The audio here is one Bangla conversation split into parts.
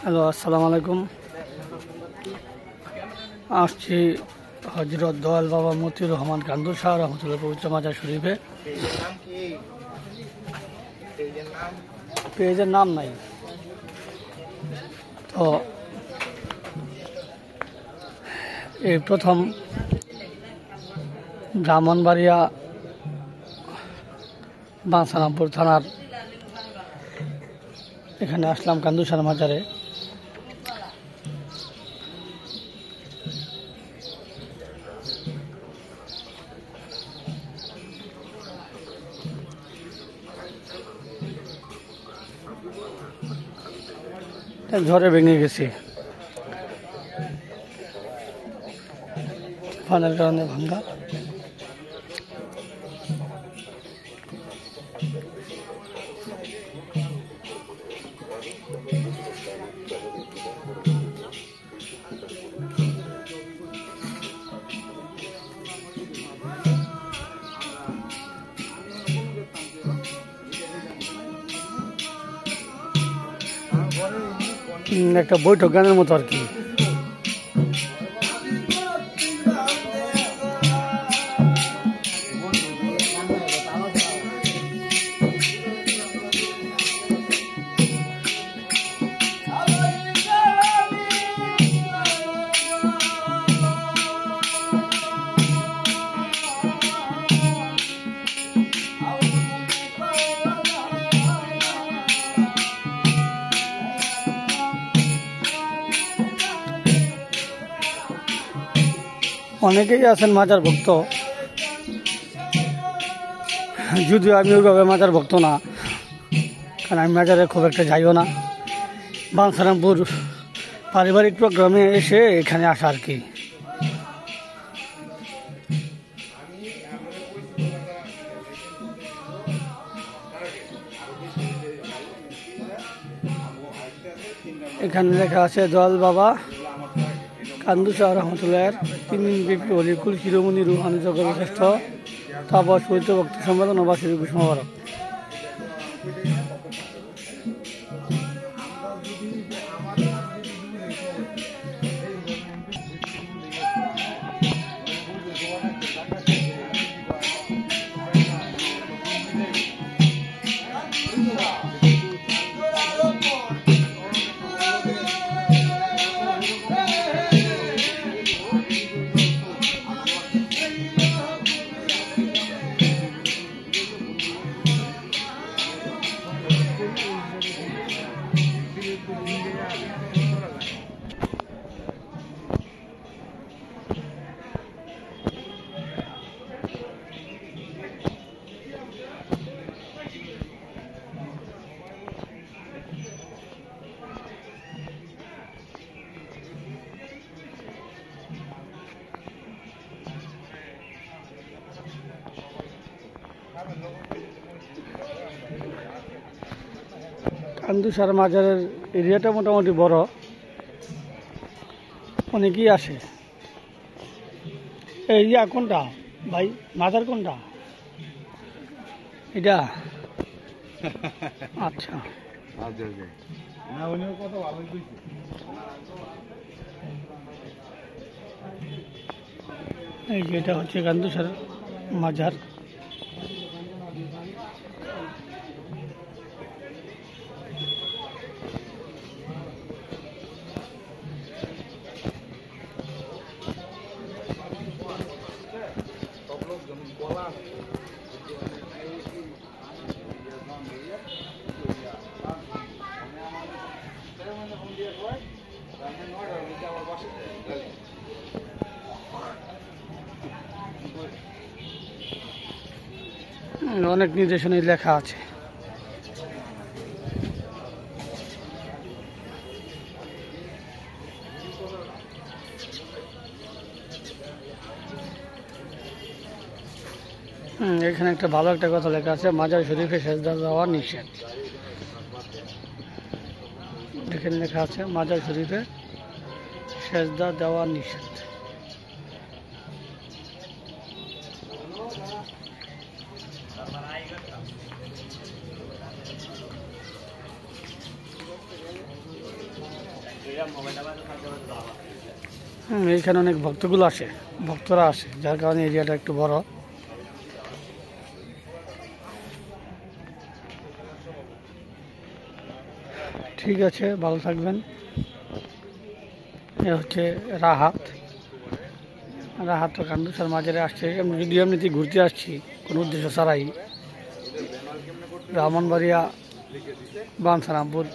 হ্যালো, আসসালামু আলাইকুম। আসছি হজরত দয়াল বাবা মতিউর রহমান কান্দু শাহ রহমতুল্লাহ পবিত্র মাজার শরীফে। পেজের নাম নাই তো এই প্রথম ব্রাহ্মণবাড়িয়া বাঞ্ছারামপুর থানার এখানে আসলাম কান্দু শাহ মাজারে। ঝড়ে ভেঙে গেছে, ফানের কারণে ভাঙ্গা। একটা বৈঠক গানের মতো আর কি। অনেকেই আছেন মাজার ভক্ত, যদিও আমি ওইভাবে মাজার ভক্ত না, কারণ আমি মাজারে খুব একটা যাইও না। বাঞ্ছারামপুর পারিবারিক প্রোগ্রামে এসে এখানে আসা আর কি। এখানে লেখা আছে দয়াল বাবা কান্দু শাহ রহমতুল্লাহ 3 দিন ব্যাপী অলিকুল শিরোমণি রুহানি জগৎ শ্রেষ্ঠ তাপস পবিত্র ভক্তি সম্পাদন ও বার্ষিক মোবারক। কান্দু শাহ মাজারের এরিয়াটা মোটামুটি বড়, অনেকেই আসে। এই কোনটা ভাই, মাজার কোনটা এটা? আচ্ছা, এই যে এটা হচ্ছে কান্দু শাহ মাজার। অনেক নির্দেশনায় লেখা আছে। এখানে একটা ভালো একটা কথা লেখা আছে, মাজার শরীফে সেজদা দেওয়া নিষেধ। এখানে লেখা আছে মাজার শরীফে সেজদা দেওয়া নিষেধ। এইখানে অনেক ভক্তগুলো আসে, ভক্তরা আসে, যার কারণে এরিয়াটা একটু বড়। ঠিক আছে, ভালো থাকবেন। এ হচ্ছে রাহাত। রাহাত তো কান্দুসার মাজারে আসছে। যদি এমনিতে ঘুরতে আসছি কোনো উদ্দেশ্য ছাড়াই, ব্রাহ্মণবাড়িয়া বামসারামপুর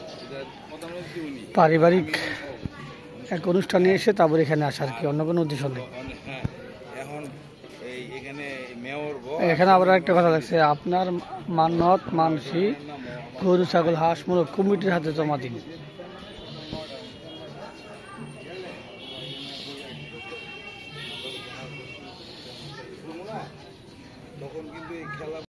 পারিবারিক এক অনুষ্ঠানে এসে তারপর এখানে আসা আর কি, অন্য কোনো উদ্দেশ্য নেই। এখানে আবার একটা কথা লাগছে, আপনার মানত মানসি গরু ছাগল হাঁস মুরগ কমিটির হাতে জমা দিন।